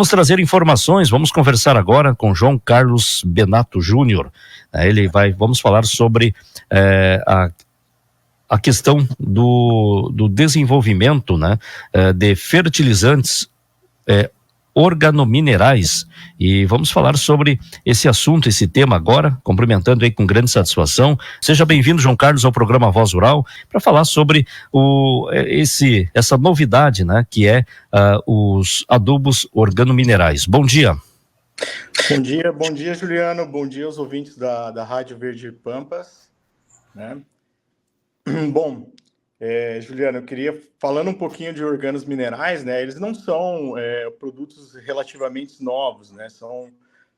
Vamos trazer informações, vamos conversar agora com João Carlos Benato Júnior. Vamos falar sobre a questão do desenvolvimento, de fertilizantes organominerais, e vamos falar sobre esse assunto, esse tema agora, cumprimentando aí com grande satisfação. Seja bem-vindo, João Carlos, ao programa Voz Rural, para falar sobre essa novidade, que é os adubos organominerais. Bom dia. Bom dia, Juliano, bom dia aos ouvintes da Rádio Verde Pampas, Bom, Juliano, eu queria, falando um pouquinho de organos minerais, eles não são produtos relativamente novos,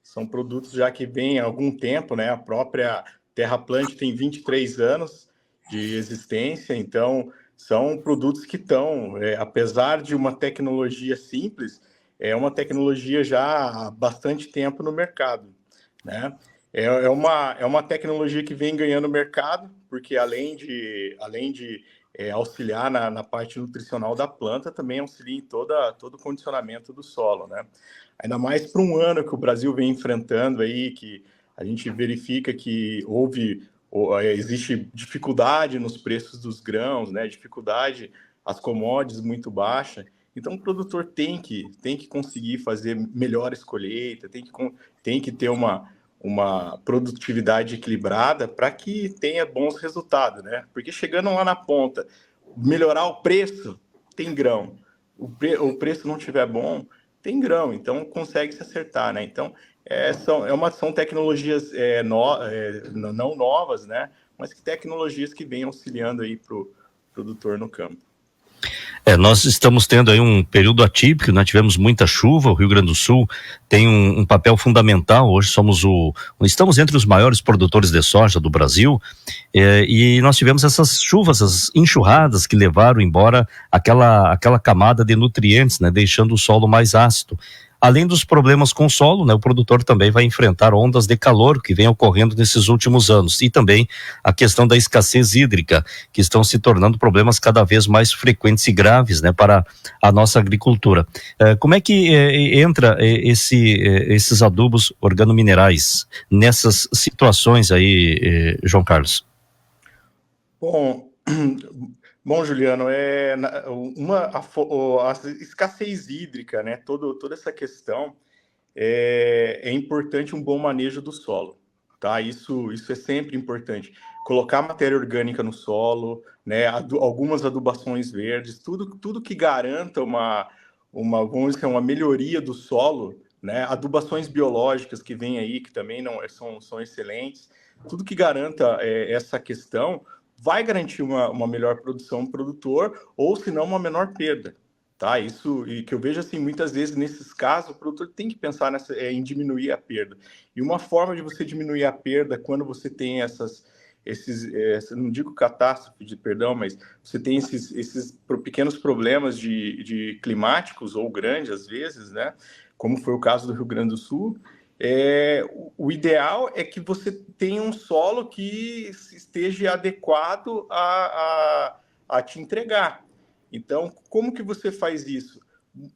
são produtos já que vêm há algum tempo, a própria Terraplant tem 23 anos de existência, então são produtos que estão, apesar de uma tecnologia simples, é uma tecnologia já há bastante tempo no mercado, É uma tecnologia que vem ganhando mercado, porque além de auxiliar na parte nutricional da planta, também auxilia em todo o condicionamento do solo, Ainda mais para um ano que o Brasil vem enfrentando aí, que a gente verifica que existe dificuldade nos preços dos grãos, dificuldade, as commodities muito baixas. Então, o produtor tem que conseguir fazer melhores colheitas, tem que ter uma produtividade equilibrada para que tenha bons resultados, Porque chegando lá na ponta, melhorar o preço, tem grão. O preço não estiver bom, tem grão, então consegue se acertar, Então, são tecnologias não novas, Mas que tecnologias que vêm auxiliando aí para o produtor no campo. Nós estamos tendo aí um período atípico, tivemos muita chuva, o Rio Grande do Sul tem um papel fundamental, hoje estamos entre os maiores produtores de soja do Brasil, e nós tivemos essas chuvas, essas enxurradas que levaram embora aquela camada de nutrientes, deixando o solo mais ácido. Além dos problemas com o solo, o produtor também vai enfrentar ondas de calor que vem ocorrendo nesses últimos anos, e também a questão da escassez hídrica, que estão se tornando problemas cada vez mais frequentes e graves, para a nossa agricultura. Como é que entra esses adubos organominerais nessas situações aí, João Carlos? Bom, Juliano, a escassez hídrica, toda essa questão, é importante um bom manejo do solo, Isso é sempre importante. Colocar matéria orgânica no solo, algumas adubações verdes, tudo que garanta vamos dizer, uma melhoria do solo, adubações biológicas que vêm aí, que também não são excelentes, tudo que garanta essa questão vai garantir uma melhor produção do produtor, ou se não, uma menor perda, Isso, e que eu vejo assim, muitas vezes nesses casos, o produtor tem que pensar em diminuir a perda. E uma forma de você diminuir a perda quando você tem não digo catástrofe, perdão, mas você tem esses pequenos problemas de climáticos, ou grandes às vezes, Como foi o caso do Rio Grande do Sul. O ideal é que você tenha um solo que esteja adequado a te entregar. Então, como que você faz isso?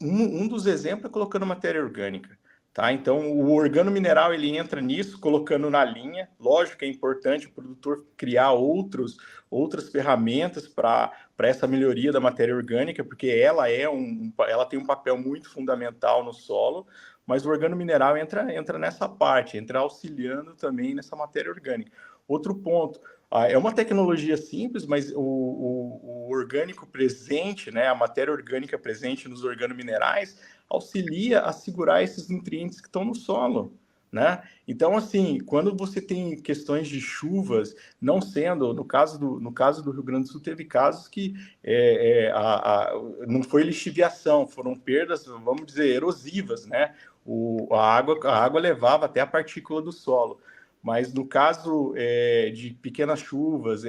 Um dos exemplos é colocando matéria orgânica, Então, o organomineral, ele entra nisso, colocando na linha. Lógico que é importante o produtor criar outras ferramentas para essa melhoria da matéria orgânica, porque ela tem um papel muito fundamental no solo, mas o organomineral entra nessa parte, entra auxiliando também nessa matéria orgânica. Outro ponto, é uma tecnologia simples, mas o orgânico presente, a matéria orgânica presente nos organominerais, auxilia a segurar esses nutrientes que estão no solo, Então, assim, quando você tem questões de chuvas, não sendo, no caso do Rio Grande do Sul, teve casos que não foi lixiviação, foram perdas, vamos dizer, erosivas, a água levava até a partícula do solo. Mas no caso de pequenas chuvas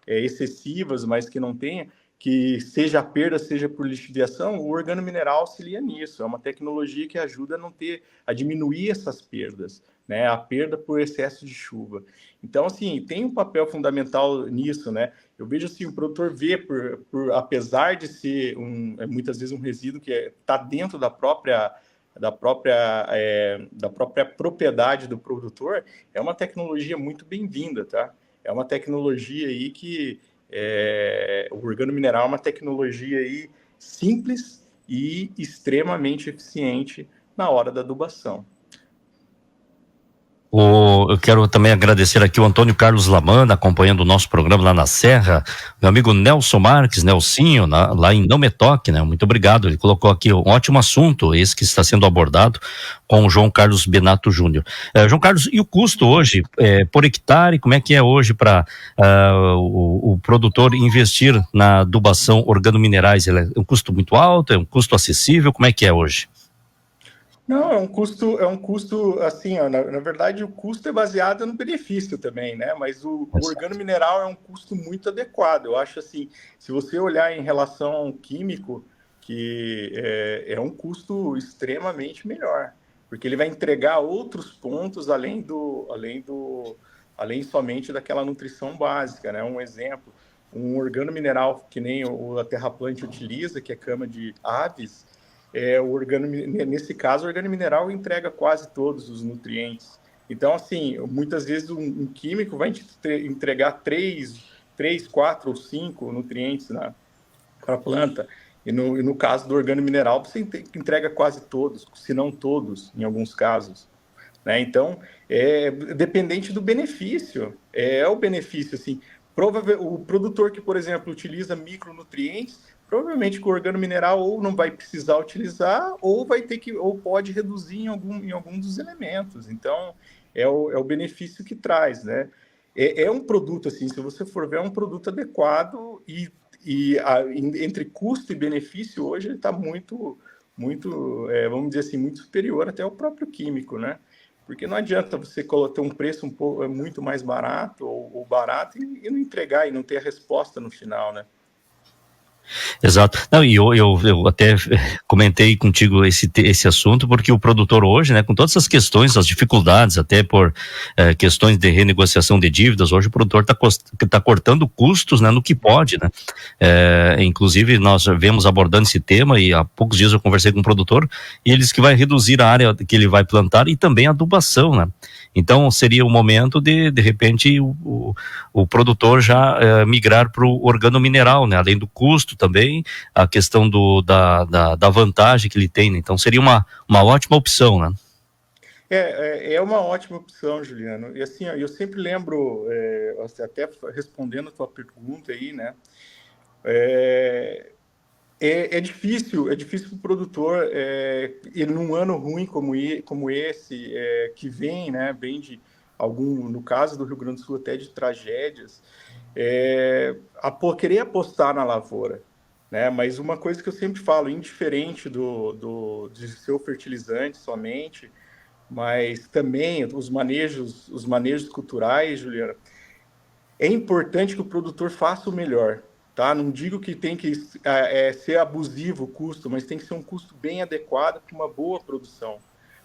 excessivas, mas que não tenha, que seja a perda, seja por lixiviação, o organomineral auxilia nisso. É uma tecnologia que ajuda a diminuir essas perdas, né? A perda por excesso de chuva. Então, assim, tem um papel fundamental nisso, né? Eu vejo assim, o produtor vê, apesar de ser muitas vezes um resíduo que está dentro da própria propriedade do produtor, é uma tecnologia muito bem-vinda, tá? É uma tecnologia aí que o organomineral é uma tecnologia aí simples e extremamente eficiente na hora da adubação. Eu quero também agradecer aqui o Antônio Carlos Lamanda, acompanhando o nosso programa lá na Serra, meu amigo Nelson Marques, Nelsinho, lá em Não Me Toque, né? Muito obrigado, ele colocou aqui um ótimo assunto, esse que está sendo abordado com o João Carlos Benato Júnior. João Carlos, e o custo hoje, por hectare, como é que é hoje para o produtor investir na adubação organominerais? Ele é um custo muito alto, é um custo acessível, como é que é hoje? Não, é um custo assim, ó, na verdade o custo é baseado no benefício também, né? Mas o organomineral é um custo muito adequado. Eu acho assim, se você olhar em relação ao químico, que é um custo extremamente melhor, porque ele vai entregar outros pontos além somente daquela nutrição básica, né? Um exemplo, um organomineral que nem a Terra Plant utiliza, que é cama de aves, nesse caso, o organomineral entrega quase todos os nutrientes. Então, assim, muitas vezes um químico vai entregar 4 ou 5 nutrientes para a planta. E no caso do organomineral, você entrega quase todos, se não todos, em alguns casos. Né? Então, dependente do benefício. O benefício, assim, o produtor que, por exemplo, utiliza micronutrientes, provavelmente com o organomineral ou não vai precisar utilizar, ou pode reduzir em algum dos elementos. Então, é o benefício que traz, né? É um produto, assim, se você for ver, é um produto adequado entre custo e benefício, hoje ele está muito, vamos dizer assim, muito superior até ao próprio químico, né? Porque não adianta você ter um preço muito mais barato ou barato e não entregar e não ter a resposta no final, né? Exato. Não, e eu até comentei contigo esse assunto, porque o produtor hoje, né, com todas essas questões, as dificuldades, até por questões de renegociação de dívidas, hoje o produtor tá cortando custos, né, no que pode, né? Inclusive, nós vemos abordando esse tema, e há poucos dias eu conversei com um produtor, e ele disse que vai reduzir a área que ele vai plantar e também a adubação, né? Então, seria o momento de repente, o produtor já migrar para o organomineral, né? Além do custo também, a questão da vantagem que ele tem, né? Então, seria uma ótima opção, né? É uma ótima opção, Juliano. E assim, eu sempre lembro, até respondendo a tua pergunta aí, né? É difícil para o produtor, e num ano ruim como esse, que vem, né, no caso do Rio Grande do Sul, até de tragédias, querer apostar na lavoura, né? Mas uma coisa que eu sempre falo, indiferente de ser o fertilizante somente, mas também os manejos culturais, Juliana, é importante que o produtor faça o melhor, tá? Não digo que tem que ser abusivo o custo, mas tem que ser um custo bem adequado para uma boa produção.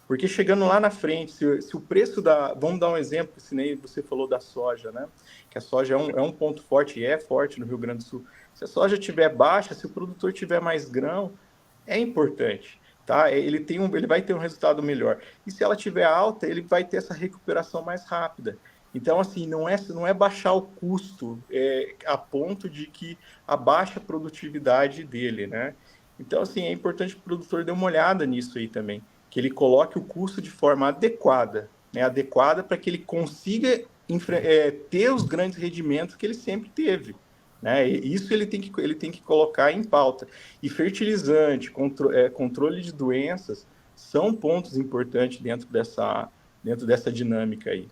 Porque chegando lá na frente, se o preço Vamos dar um exemplo, se nem você falou da soja, né? Que a soja é um ponto forte, e é forte no Rio Grande do Sul. Se a soja estiver baixa, se o produtor tiver mais grão, é importante, tá? Ele vai ter um resultado melhor. E se ela estiver alta, ele vai ter essa recuperação mais rápida. Então, assim, não é baixar o custo a ponto de que abaixa a produtividade dele, né? Então, assim, é importante que o produtor dê uma olhada nisso aí também, que ele coloque o custo de forma adequada, né? Adequada para que ele consiga ter os grandes rendimentos que ele sempre teve, né? E isso ele tem que colocar em pauta. E fertilizante, controle de doenças são pontos importantes dentro dessa dinâmica aí.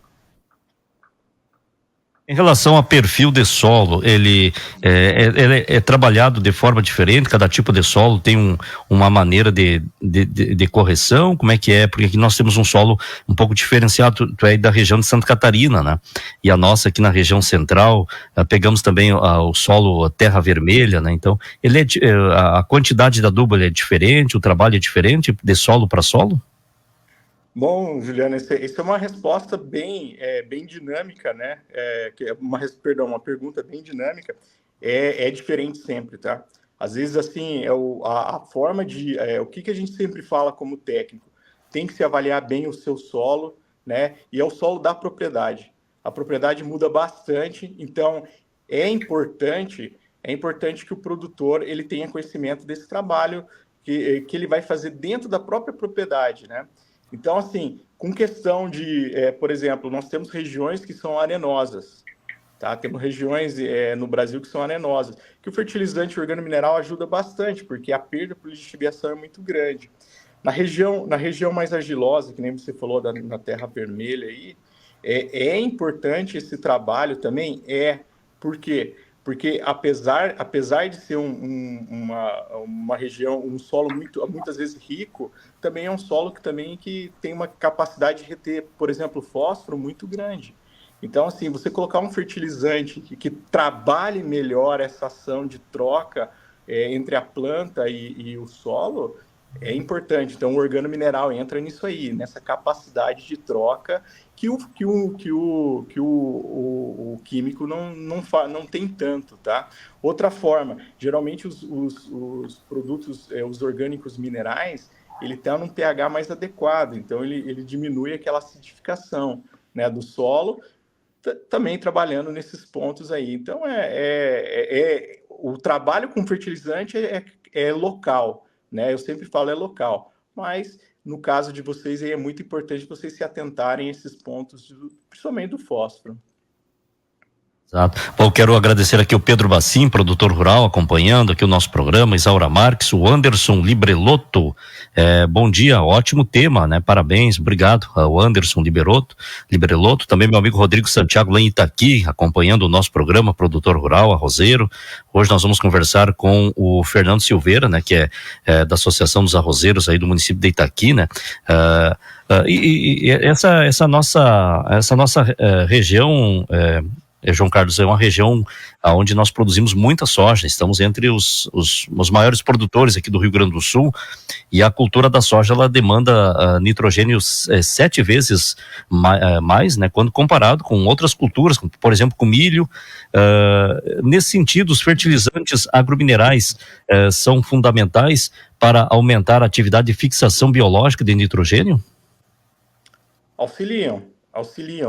Em relação a perfil de solo, ele é trabalhado de forma diferente, cada tipo de solo tem uma maneira de correção, como é que é? Porque aqui nós temos um solo um pouco diferenciado, tu é da região de Santa Catarina, né? E a nossa aqui na região central, pegamos também o solo terra vermelha, né? Então, a quantidade de adubo é diferente, o trabalho é diferente de solo para solo? Bom, Juliana, essa é uma resposta bem dinâmica, né? Perdão, uma pergunta bem dinâmica. É diferente sempre, tá? Às vezes, assim, a forma o que a gente sempre fala como técnico? Tem que se avaliar bem o seu solo, né? E é o solo da propriedade. A propriedade muda bastante, então é importante que o produtor ele tenha conhecimento desse trabalho que ele vai fazer dentro da própria propriedade, né? Então, assim, com questão por exemplo, nós temos regiões que são arenosas, tá? Temos regiões no Brasil que são arenosas, que o fertilizante organomineral ajuda bastante, porque a perda por lixiviação é muito grande. Na região mais argilosa, que nem você falou, na terra vermelha aí, é importante esse trabalho também, por quê? Porque apesar de ser uma região, um solo muitas vezes rico, também é um solo que tem uma capacidade de reter, por exemplo, fósforo muito grande. Então, assim, você colocar um fertilizante que trabalhe melhor essa ação de troca entre a planta e o solo é importante. Então, o organomineral entra nisso aí, nessa capacidade de troca que o químico não tem tanto, tá? Outra forma, geralmente os produtos, os orgânicos minerais, ele está num pH mais adequado, então ele diminui aquela acidificação, né, do solo, também trabalhando nesses pontos aí. Então, o trabalho com fertilizante é local, né? Eu sempre falo é local, mas no caso de vocês aí é muito importante vocês se atentarem a esses pontos, principalmente do fósforo. Exato. Bom, quero agradecer aqui o Pedro Bacim, produtor rural, acompanhando aqui o nosso programa, Isaura Marques, o Anderson Librelotto. Bom dia, ótimo tema, né? Parabéns, obrigado ao Anderson Librelotto, também meu amigo Rodrigo Santiago lá em Itaqui, acompanhando o nosso programa, produtor rural, arrozeiro. Hoje nós vamos conversar com o Fernando Silveira, né? Que é da Associação dos Arrozeiros aí do município de Itaqui, né? Essa nossa região, João Carlos, é uma região onde nós produzimos muita soja, estamos entre os maiores produtores aqui do Rio Grande do Sul, e a cultura da soja ela demanda nitrogênio 7 vezes mais, né, quando comparado com outras culturas, como, por exemplo, com milho. Nesse sentido, os fertilizantes agrominerais são fundamentais para aumentar a atividade de fixação biológica de nitrogênio? Auxiliam.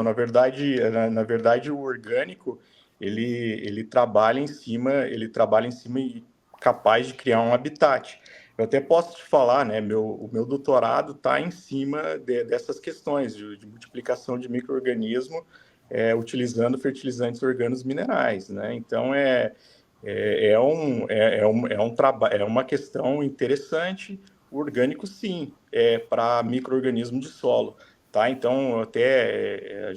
Na verdade, o orgânico ele trabalha em cima e capaz de criar um habitat. Eu até posso te falar, né? O meu doutorado está em cima dessas questões de multiplicação de micro-organismo utilizando fertilizantes organos minerais, né? Então é uma questão interessante. O orgânico, sim, para micro-organismo de solo. Tá? Então,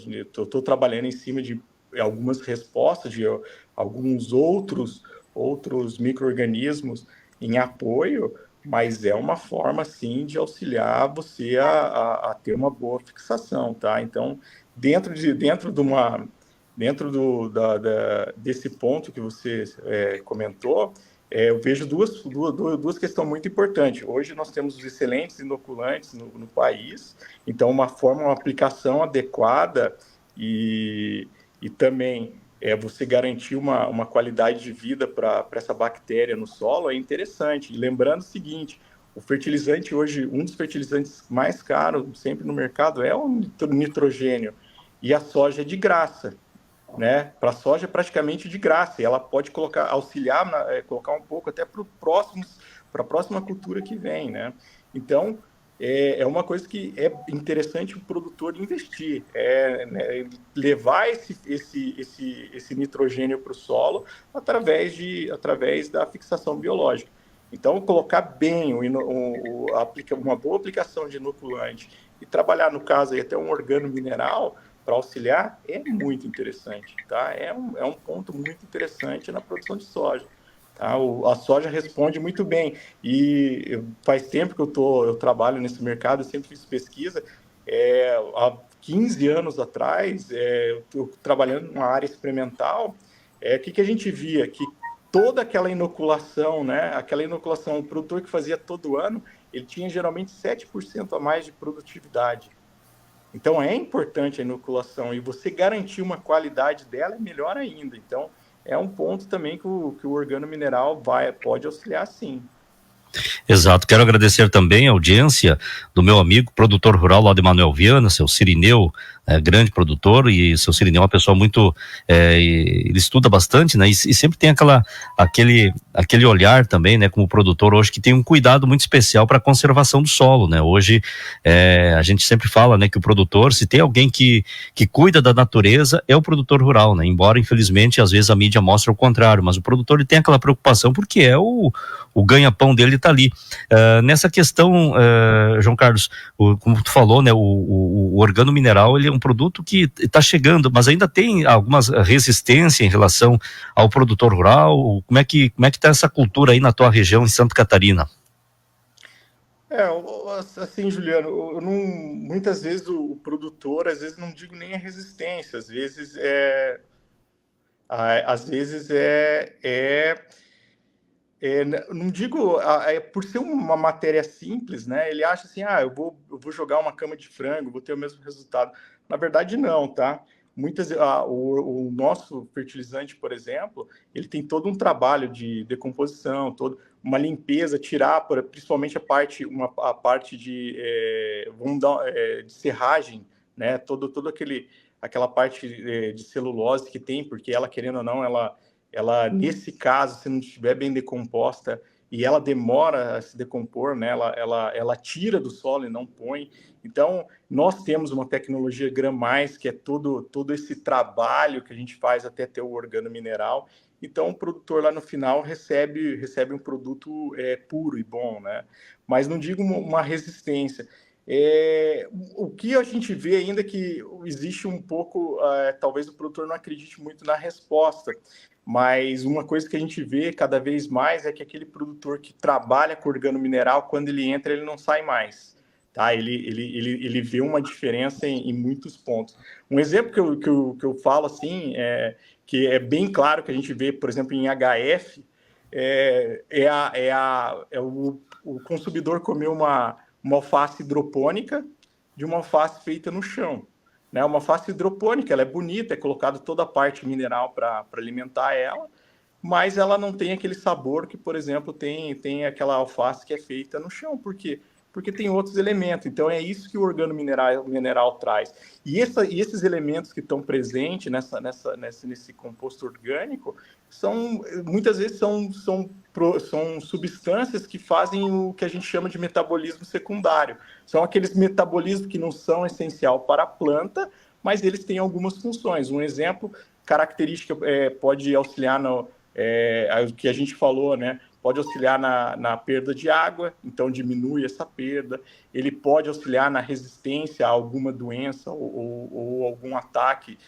estou trabalhando em cima de algumas respostas de alguns outros micro-organismos em apoio, mas é uma forma, sim, de auxiliar você a ter uma boa fixação. Tá? Então, desse ponto que você comentou, eu vejo duas questões muito importantes. Hoje nós temos os excelentes inoculantes no país, então uma aplicação adequada e também você garantir uma qualidade de vida para essa bactéria no solo é interessante. E lembrando o seguinte, o fertilizante hoje, um dos fertilizantes mais caros sempre no mercado é o nitrogênio, e a soja é de graça. Né? Para a soja é praticamente de graça, e ela pode auxiliar, colocar um pouco até para a próxima cultura que vem, né? Então, é uma coisa que é interessante o produtor investir, né, levar esse nitrogênio para o solo através da fixação biológica. Então, colocar bem uma boa aplicação de inoculante e trabalhar, no caso, aí, até um organomineral, para auxiliar, é muito interessante, tá? É um ponto muito interessante na produção de soja. Tá? A soja responde muito bem. E faz tempo que eu trabalho nesse mercado, eu sempre fiz pesquisa. Há 15 anos atrás, eu estou trabalhando numa área experimental. O que a gente via? Que toda aquela inoculação, né? Aquela inoculação, o produtor que fazia todo ano, ele tinha geralmente 7% a mais de produtividade. Então, é importante a inoculação e você garantir uma qualidade dela é melhor ainda. Então, é um ponto também que o organomineral pode auxiliar, sim. Exato. Quero agradecer também a audiência do meu amigo, produtor rural lá de Manoel Viana, seu Cirineu, grande produtor, e seu Cirineu é uma pessoa muito, ele estuda bastante, né, e sempre tem aquele olhar também, né, como produtor hoje, que tem um cuidado muito especial para a conservação do solo, né. Hoje, a gente sempre fala, né, que o produtor, se tem alguém que cuida da natureza, é o produtor rural, né, embora infelizmente às vezes a mídia mostra o contrário, mas o produtor ele tem aquela preocupação porque é o ganha-pão dele está ali. Nessa questão, João Carlos, como tu falou, né, o organo mineral ele é um produto que está chegando, mas ainda tem algumas resistência em relação ao produtor rural. Como é que está essa cultura aí na tua região, em Santa Catarina? Assim, Juliano, muitas vezes o produtor, às vezes não digo nem a resistência, às vezes não digo, por ser uma matéria simples, né? Ele acha assim, eu vou jogar uma cama de frango, vou ter o mesmo resultado. Na verdade, não, tá? O nosso fertilizante, por exemplo, ele tem todo um trabalho de decomposição, uma limpeza, tirar, principalmente a parte de, de serragem, né? Todo aquela parte de celulose que tem, porque ela, querendo ou não, ela, nesse caso, se não estiver bem decomposta e ela demora a se decompor, né, ela tira do solo e não põe. Então, nós temos uma tecnologia Gram+, que é todo esse trabalho que a gente faz até ter o organo mineral. Então, o produtor lá no final recebe um produto puro e bom, né? Mas não digo uma resistência. O que a gente vê ainda é que existe um pouco, talvez o produtor não acredite muito na resposta, mas uma coisa que a gente vê cada vez mais é que aquele produtor que trabalha com organo mineral, quando ele entra, ele não sai mais. Tá? Ele vê uma diferença em muitos pontos. Um exemplo que eu falo assim, que é bem claro que a gente vê, por exemplo, em HF, o consumidor comer uma alface hidropônica de uma alface feita no chão. Né? Uma alface hidropônica, ela é bonita, é colocado toda a parte mineral para alimentar ela, mas ela não tem aquele sabor que, por exemplo, tem aquela alface que é feita no chão. Por quê? Porque tem outros elementos. Então, é isso que o organo mineral traz. E esses elementos que estão presentes nesse composto orgânico muitas vezes são substâncias que fazem o que a gente chama de metabolismo secundário. São aqueles metabolismos que não são essencial para a planta, mas eles têm algumas funções. Um exemplo, característica pode auxiliar no que a gente falou, né? Pode auxiliar na perda de água, então diminui essa perda. Ele pode auxiliar na resistência a alguma doença ou algum ataque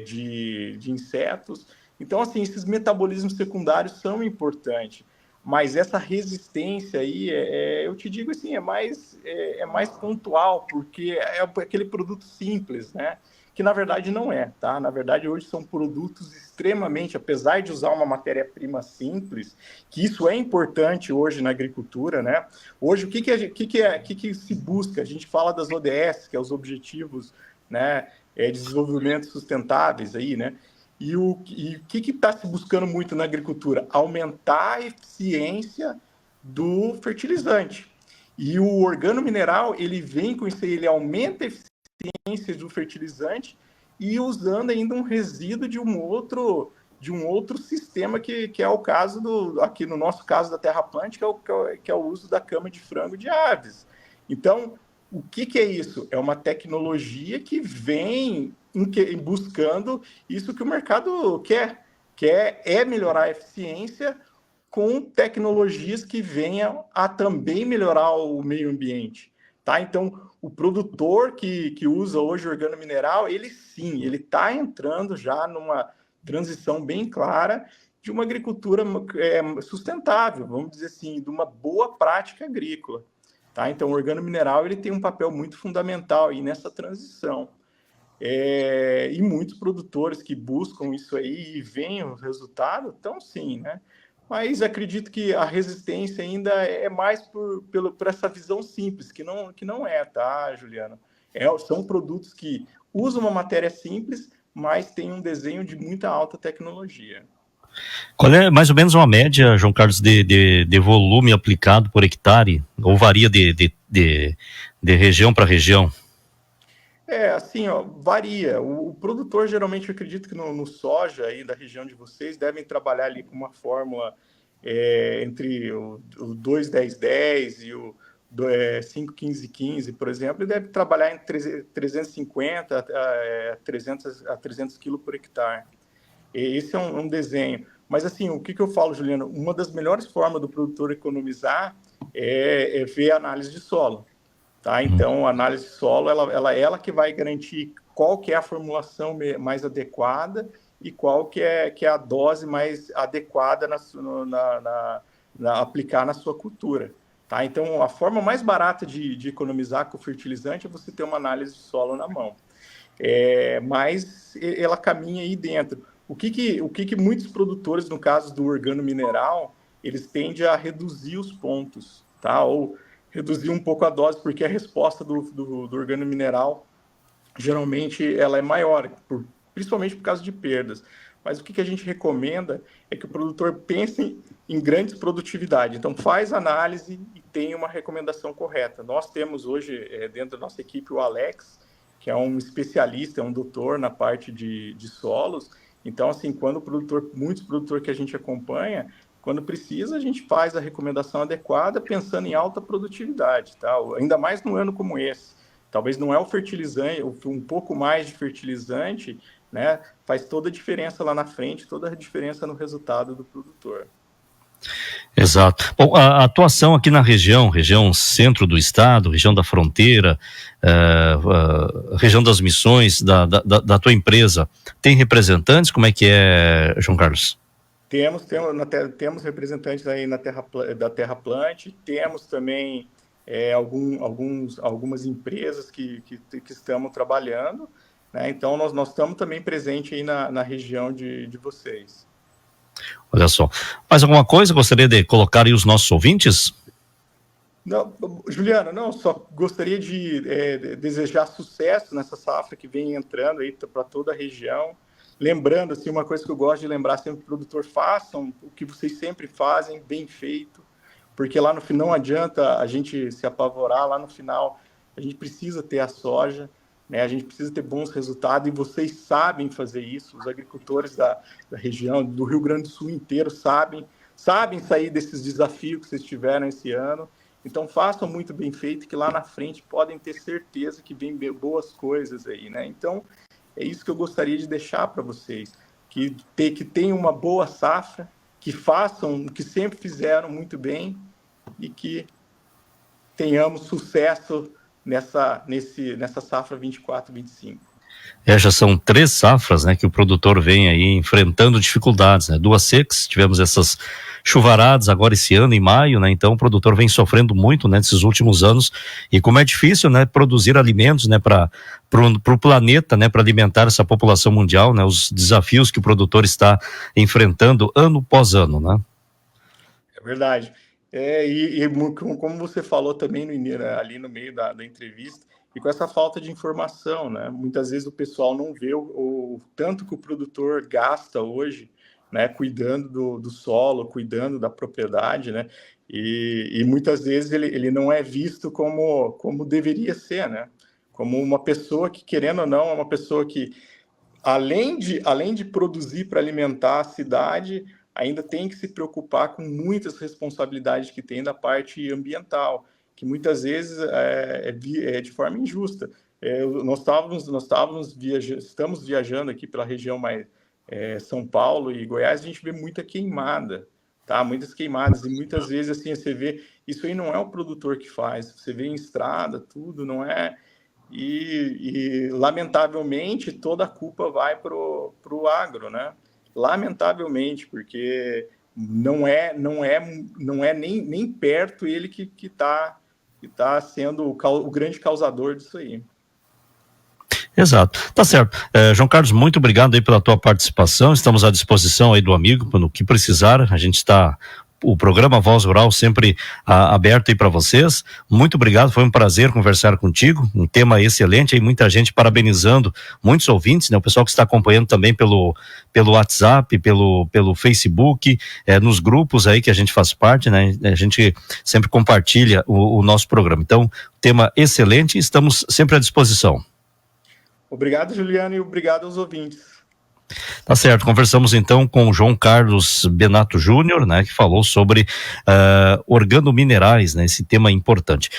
de insetos. Então, assim, esses metabolismos secundários são importantes, mas essa resistência aí, eu te digo assim, é mais pontual, porque é aquele produto simples, né? Que na verdade não é, tá? Na verdade, hoje são produtos extremamente, apesar de usar uma matéria-prima simples, que isso é importante hoje na agricultura, né? Hoje, o que se busca? A gente fala das ODS, que é os Objetivos, né, de Desenvolvimento Sustentáveis aí, né? E o que está se buscando muito na agricultura? Aumentar a eficiência do fertilizante. E o organo mineral, ele vem com isso aí, ele aumenta a eficiência do fertilizante e usando ainda um resíduo de um outro sistema que é o caso aqui no nosso caso da Terra Plântica, que é o uso da cama de frango de aves. Então, o que é isso? É uma tecnologia que vem buscando isso que o mercado quer melhorar a eficiência com tecnologias que venham a também melhorar o meio ambiente. tá? Então, o produtor que usa hoje organomineral, ele sim, ele está entrando já numa transição bem clara de uma agricultura sustentável, vamos dizer assim, de uma boa prática agrícola, tá? Então, o organomineral ele tem um papel muito fundamental aí nessa transição. E muitos produtores que buscam isso aí e veem o resultado, então sim, né? Mas acredito que a resistência ainda é mais por essa visão simples, que não é, tá, Juliana? São produtos que usam uma matéria simples, mas tem um desenho de muita alta tecnologia. Qual é mais ou menos uma média, João Carlos, de volume aplicado por hectare? Ou varia de região para região? Assim, ó, varia. O produtor, geralmente, eu acredito que no soja aí da região de vocês, devem trabalhar ali com uma fórmula entre o 2-10-10 e o 5-15-15, por exemplo, e deve trabalhar em 350 a 300 quilos por hectare. Esse é um desenho. Mas, assim, o que eu falo, Juliano? Uma das melhores formas do produtor economizar é ver a análise de solo. Tá? Então, a análise de solo, ela que vai garantir qual que é a formulação mais adequada e qual que é a dose mais adequada aplicar na sua cultura. Tá? Então, a forma mais barata de economizar com o fertilizante é você ter uma análise de solo na mão. Mas ela caminha aí dentro. O que muitos produtores, no caso do organomineral, eles tendem a reduzir os pontos, tá? Ou reduzir um pouco a dose, porque a resposta do organomineral, geralmente, ela é maior, principalmente por causa de perdas. Mas o que a gente recomenda é que o produtor pense em grandes produtividades. Então, faz análise e tem uma recomendação correta. Nós temos hoje, dentro da nossa equipe, o Alex, que é um especialista, é um doutor na parte de solos. Então, assim, muitos produtores que a gente acompanha, quando precisa, a gente faz a recomendação adequada pensando em alta produtividade, tá? Ainda mais num ano como esse. Talvez não é o fertilizante, um pouco mais de fertilizante, né? Faz toda a diferença lá na frente, toda a diferença no resultado do produtor. Exato. Bom, a atuação aqui na região centro do estado, região da fronteira, região das missões da tua empresa, tem representantes? Como é que é, João Carlos? Temos representantes aí da Terra Plant, temos também algumas empresas que estamos trabalhando, né? Então, nós estamos também presentes aí na região de vocês. Olha só. Mais alguma coisa? Gostaria de colocar aí os nossos ouvintes? Não, Juliana, não, só gostaria de desejar sucesso nessa safra que vem entrando aí para toda a região. Lembrando, assim, uma coisa que eu gosto de lembrar sempre, produtor, façam o que vocês sempre fazem, bem feito, porque lá no final não adianta a gente se apavorar, lá no final a gente precisa ter a soja, né? A gente precisa ter bons resultados e vocês sabem fazer isso, os agricultores da região, do Rio Grande do Sul inteiro sabem sair desses desafios que vocês tiveram esse ano. Então façam muito bem feito, que lá na frente podem ter certeza que vem boas coisas aí, né? Então, é isso que eu gostaria de deixar para vocês, que tenham uma boa safra, que façam o que sempre fizeram muito bem e que tenhamos sucesso nessa safra 24-25. Já são 3 safras, né, que o produtor vem aí enfrentando dificuldades, né? 2 secas, tivemos essas chuvaradas agora esse ano, em maio, né? Então o produtor vem sofrendo muito, né, nesses últimos anos, e como é difícil, né, produzir alimentos, né, para o planeta, né, para alimentar essa população mundial, né, os desafios que o produtor está enfrentando ano após ano, né? É verdade. Como você falou também ali no meio da entrevista, e com essa falta de informação, né? Muitas vezes o pessoal não vê o tanto que o produtor gasta hoje, né? Cuidando do solo, cuidando da propriedade, né? E muitas vezes ele não é visto como deveria ser, né? Como uma pessoa que, querendo ou não, é uma pessoa que, além de produzir para alimentar a cidade, ainda tem que se preocupar com muitas responsabilidades que tem da parte ambiental, que muitas vezes é de forma injusta. Estamos viajando aqui pela região mais São Paulo e Goiás, a gente vê muita queimada, tá? Muitas queimadas, e muitas vezes, assim, você vê, isso aí não é o produtor que faz, você vê em estrada, tudo, não é... E lamentavelmente, toda a culpa vai pro agro, né? Lamentavelmente, porque não é nem perto ele que tá sendo o grande causador disso aí. Exato, tá certo. João Carlos, muito obrigado aí pela tua participação, estamos à disposição aí do amigo, no que precisar, a gente está, o programa Voz Rural sempre aberto aí para vocês, muito obrigado, foi um prazer conversar contigo, um tema excelente, aí muita gente parabenizando, muitos ouvintes, né, o pessoal que está acompanhando também pelo WhatsApp, pelo Facebook, nos grupos aí que a gente faz parte, né, a gente sempre compartilha o nosso programa, então, tema excelente, estamos sempre à disposição. Obrigado, Juliano, e obrigado aos ouvintes. Tá certo, conversamos então com o João Carlos Benato Júnior, né, que falou sobre organominerais, né, esse tema importante.